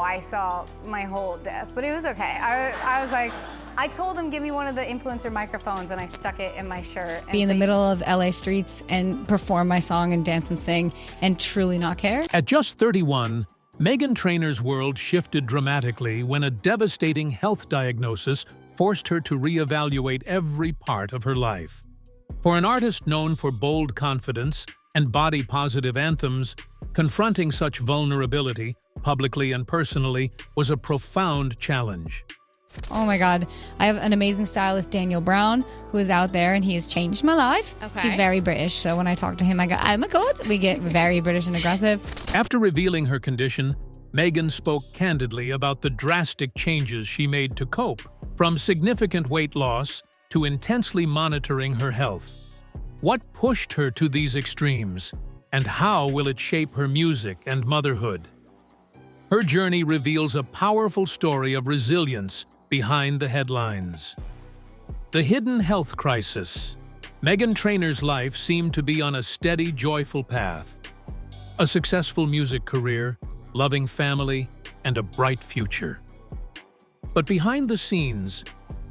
I saw my whole death, but it was okay. I was like, I told him, give me one of the influencer microphones, and I stuck it in my shirt. Be in the middle of LA streets and perform my song and dance and sing and truly not care. At just 31, Meghan Trainor's world shifted dramatically when a devastating health diagnosis forced her to reevaluate every part of her life. For an artist known for bold confidence and body-positive anthems, confronting such vulnerability, publicly and personally, was a profound challenge. Oh my God. I have an amazing stylist, Daniel Brown, who is out there, and he has changed my life. Okay. He's very British, so when I talk to him, I go, oh my God. We get very British and aggressive. After revealing her condition, Meghan spoke candidly about the drastic changes she made to cope, from significant weight loss to intensely monitoring her health. What pushed her to these extremes, and how will it shape her music and motherhood? Her journey reveals a powerful story of resilience behind the headlines. The hidden health crisis. Meghan Trainor's life seemed to be on a steady, joyful path. A successful music career, loving family, and a bright future. But behind the scenes,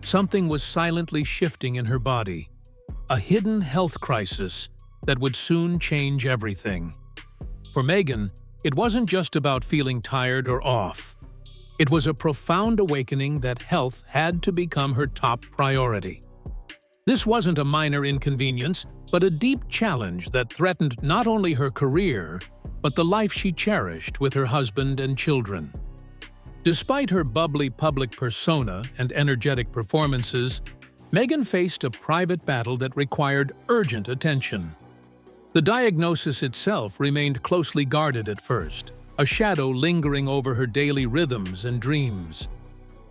something was silently shifting in her body. A hidden health crisis that would soon change everything. For Meghan, it wasn't just about feeling tired or off. It was a profound awakening that health had to become her top priority. This wasn't a minor inconvenience, but a deep challenge that threatened not only her career, but the life she cherished with her husband and children. Despite her bubbly public persona and energetic performances, Meghan faced a private battle that required urgent attention. The diagnosis itself remained closely guarded at first, a shadow lingering over her daily rhythms and dreams.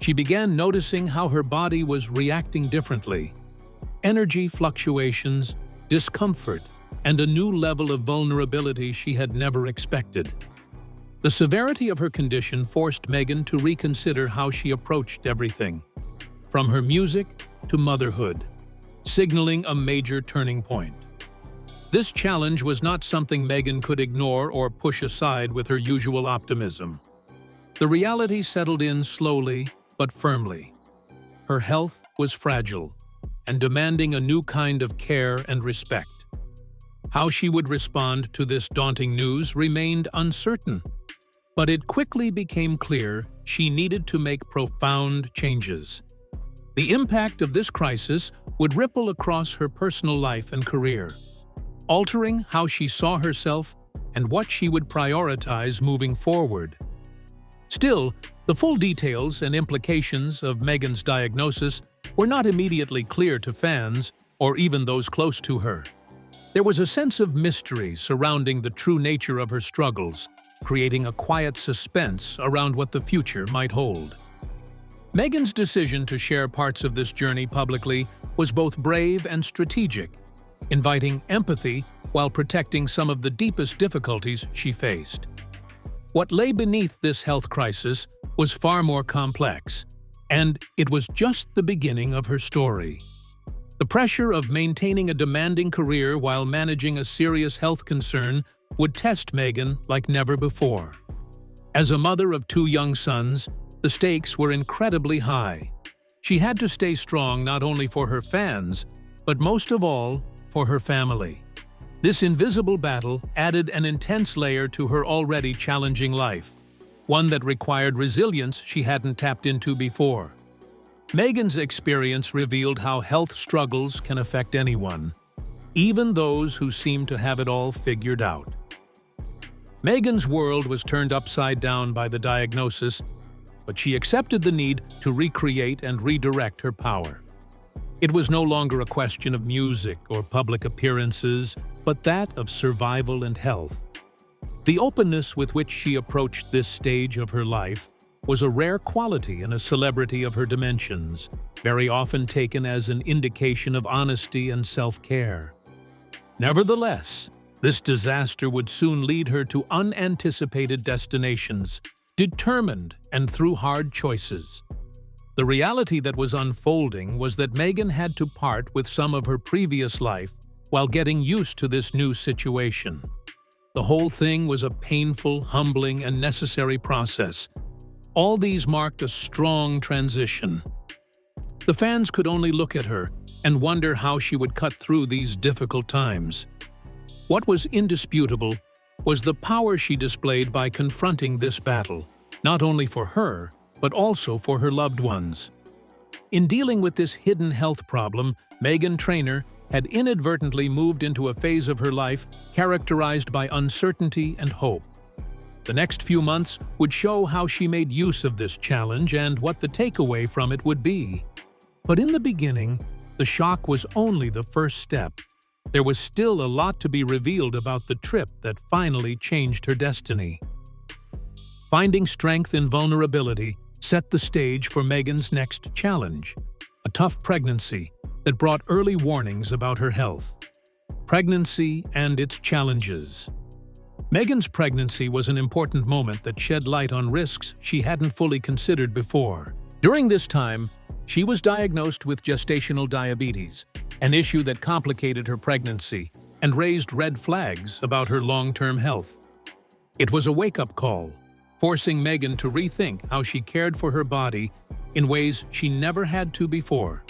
She began noticing how her body was reacting differently. Energy fluctuations, discomfort, and a new level of vulnerability she had never expected. The severity of her condition forced Meghan to reconsider how she approached everything, from her music to motherhood, signaling a major turning point. This challenge was not something Meghan could ignore or push aside with her usual optimism. The reality settled in slowly but firmly. Her health was fragile and demanding a new kind of care and respect. How she would respond to this daunting news remained uncertain, but it quickly became clear she needed to make profound changes. The impact of this crisis would ripple across her personal life and career, altering how she saw herself and what she would prioritize moving forward. Still, the full details and implications of Meghan's diagnosis were not immediately clear to fans or even those close to her. There was a sense of mystery surrounding the true nature of her struggles, creating a quiet suspense around what the future might hold. Meghan's decision to share parts of this journey publicly was both brave and strategic, inviting empathy while protecting some of the deepest difficulties she faced. What lay beneath this health crisis was far more complex, and it was just the beginning of her story. The pressure of maintaining a demanding career while managing a serious health concern would test Meghan like never before. As a mother of 2 young sons, the stakes were incredibly high. She had to stay strong not only for her fans, but most of all, for her family. This invisible battle added an intense layer to her already challenging life, one that required resilience she hadn't tapped into before. Meghan's experience revealed how health struggles can affect anyone, even those who seem to have it all figured out. Meghan's world was turned upside down by the diagnosis, but she accepted the need to recreate and redirect her power. It was no longer a question of music or public appearances, but that of survival and health. The openness with which she approached this stage of her life was a rare quality in a celebrity of her dimensions, very often taken as an indication of honesty and self-care. Nevertheless, this disaster would soon lead her to unanticipated destinations, determined and through hard choices. The reality that was unfolding was that Meghan had to part with some of her previous life while getting used to this new situation. The whole thing was a painful, humbling, and necessary process, All these marked a strong transition. The fans could only look at her and wonder how she would cut through these difficult times. What was indisputable was the power she displayed by confronting this battle, not only for her, but also for her loved ones. In dealing with this hidden health problem, Meghan Trainor had inadvertently moved into a phase of her life characterized by uncertainty and hope. The next few months would show how she made use of this challenge and what the takeaway from it would be. But in the beginning, the shock was only the first step. There was still a lot to be revealed about the trip that finally changed her destiny. Finding strength in vulnerability set the stage for Meghan's next challenge, a tough pregnancy that brought early warnings about her health. Pregnancy and its challenges. Meghan's pregnancy was an important moment that shed light on risks she hadn't fully considered before. During this time, she was diagnosed with gestational diabetes, an issue that complicated her pregnancy and raised red flags about her long-term health. It was a wake-up call, forcing Meghan to rethink how she cared for her body in ways she never had to before.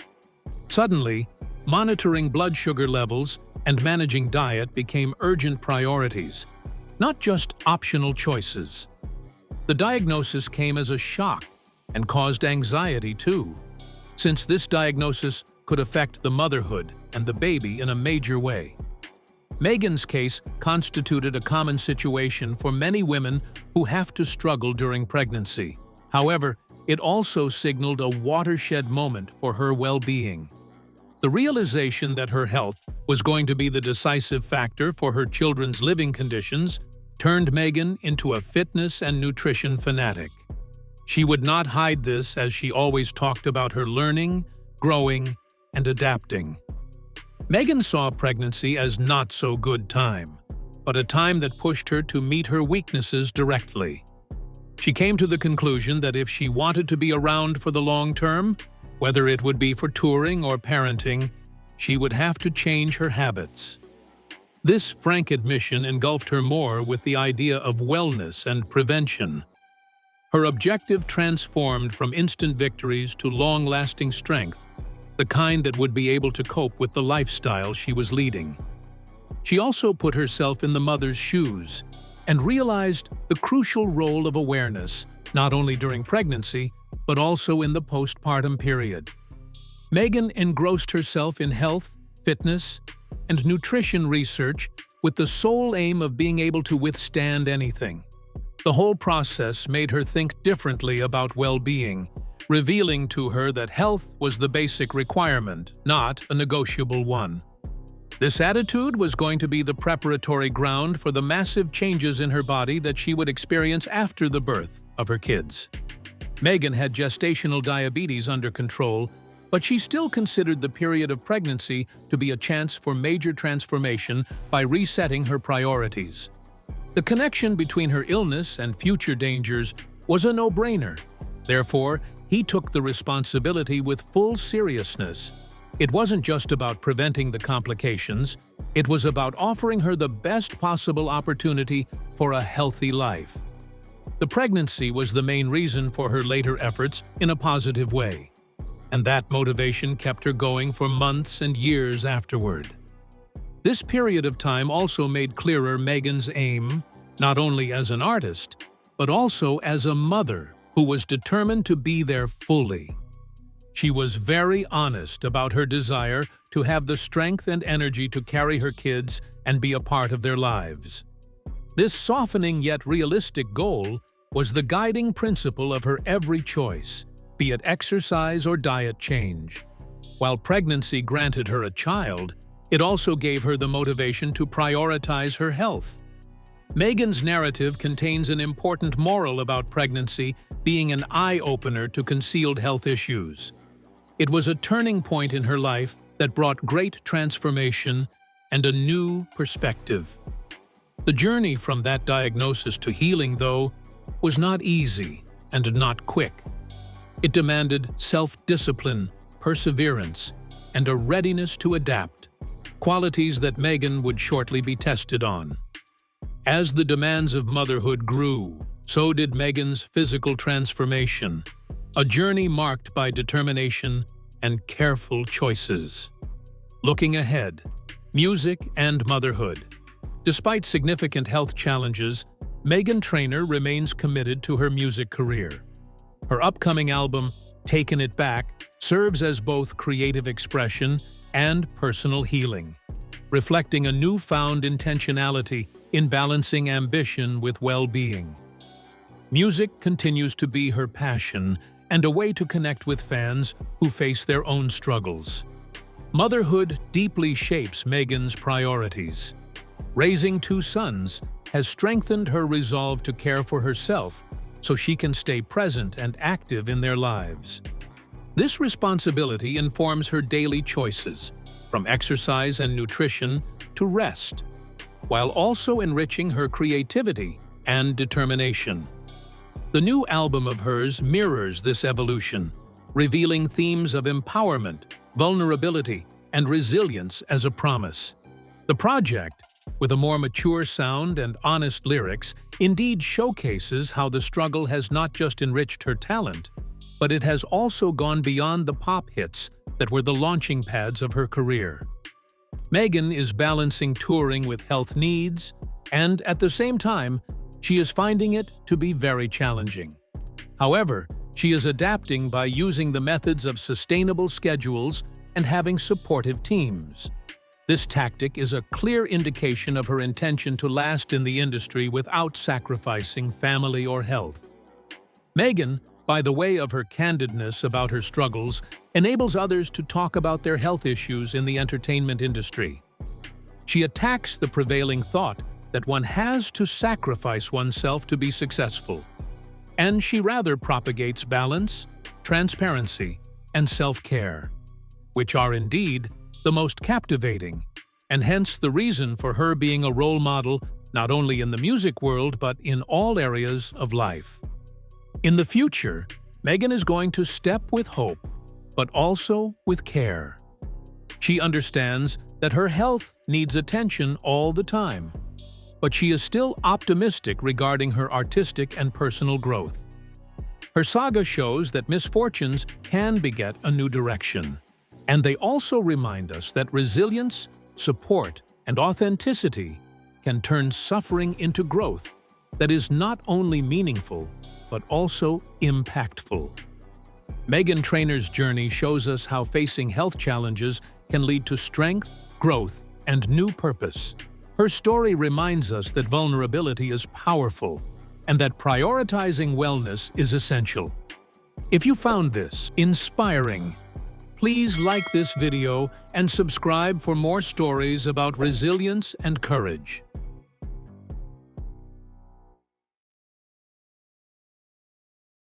Suddenly, monitoring blood sugar levels and managing diet became urgent priorities, not just optional choices. The diagnosis came as a shock and caused anxiety too, since this diagnosis could affect the motherhood and the baby in a major way. Meghan's case constituted a common situation for many women who have to struggle during pregnancy. However, it also signaled a watershed moment for her well-being. The realization that her health was going to be the decisive factor for her children's living conditions turned Meghan into a fitness and nutrition fanatic. She would not hide this, as she always talked about her learning, growing, and adapting. Meghan saw pregnancy as not so good time, but a time that pushed her to meet her weaknesses directly. She came to the conclusion that if she wanted to be around for the long term, whether it would be for touring or parenting, she would have to change her habits. This frank admission engulfed her more with the idea of wellness and prevention. Her objective transformed from instant victories to long-lasting strength, the kind that would be able to cope with the lifestyle she was leading. She also put herself in the mother's shoes and realized the crucial role of awareness, not only during pregnancy, but also in the postpartum period. Meghan engrossed herself in health, fitness, and nutrition research with the sole aim of being able to withstand anything. The whole process made her think differently about well-being, revealing to her that health was the basic requirement, not a negotiable one. This attitude was going to be the preparatory ground for the massive changes in her body that she would experience after the birth of her kids. Meghan had gestational diabetes under control, but she still considered the period of pregnancy to be a chance for major transformation by resetting her priorities. The connection between her illness and future dangers was a no-brainer. Therefore, he took the responsibility with full seriousness. It wasn't just about preventing the complications, it was about offering her the best possible opportunity for a healthy life. The pregnancy was the main reason for her later efforts in a positive way, and that motivation kept her going for months and years afterward. This period of time also made clearer Meghan's aim, not only as an artist, but also as a mother who was determined to be there fully. She was very honest about her desire to have the strength and energy to carry her kids and be a part of their lives. This softening yet realistic goal was the guiding principle of her every choice, be it exercise or diet change. While pregnancy granted her a child, it also gave her the motivation to prioritize her health. Meghan's narrative contains an important moral about pregnancy being an eye-opener to concealed health issues. It was a turning point in her life that brought great transformation and a new perspective. The journey from that diagnosis to healing, though, was not easy and not quick. It demanded self-discipline, perseverance, and a readiness to adapt, qualities that Meghan would shortly be tested on. As the demands of motherhood grew, so did Meghan's physical transformation, a journey marked by determination and careful choices. Looking ahead, music and motherhood. Despite significant health challenges, Meghan Trainor remains committed to her music career. Her upcoming album, Taking It Back, serves as both creative expression and personal healing, reflecting a newfound intentionality in balancing ambition with well-being. Music continues to be her passion and a way to connect with fans who face their own struggles. Motherhood deeply shapes Meghan's priorities. Raising 2 sons has strengthened her resolve to care for herself so she can stay present and active in their lives. This responsibility informs her daily choices, from exercise and nutrition to rest, while also enriching her creativity and determination. The new album of hers mirrors this evolution, revealing themes of empowerment, vulnerability, and resilience as a promise. The project, with a more mature sound and honest lyrics, indeed showcases how the struggle has not just enriched her talent, but it has also gone beyond the pop hits that were the launching pads of her career. Meghan is balancing touring with health needs, and at the same time, she is finding it to be very challenging. However, she is adapting by using the methods of sustainable schedules and having supportive teams. This tactic is a clear indication of her intention to last in the industry without sacrificing family or health. Meghan, by the way of her candidness about her struggles, enables others to talk about their health issues in the entertainment industry. She attacks the prevailing thought that one has to sacrifice oneself to be successful, and she rather propagates balance, transparency, and self-care, which are indeed the most captivating, and hence the reason for her being a role model not only in the music world but in all areas of life. In the future, Meghan is going to step with hope, but also with care. She understands that her health needs attention all the time, but she is still optimistic regarding her artistic and personal growth. Her saga shows that misfortunes can beget a new direction, and they also remind us that resilience, support, and authenticity can turn suffering into growth that is not only meaningful, but also impactful. Meghan Trainor's journey shows us how facing health challenges can lead to strength, growth, and new purpose. Her story reminds us that vulnerability is powerful and that prioritizing wellness is essential. If you found this inspiring, please like this video and subscribe for more stories about resilience and courage.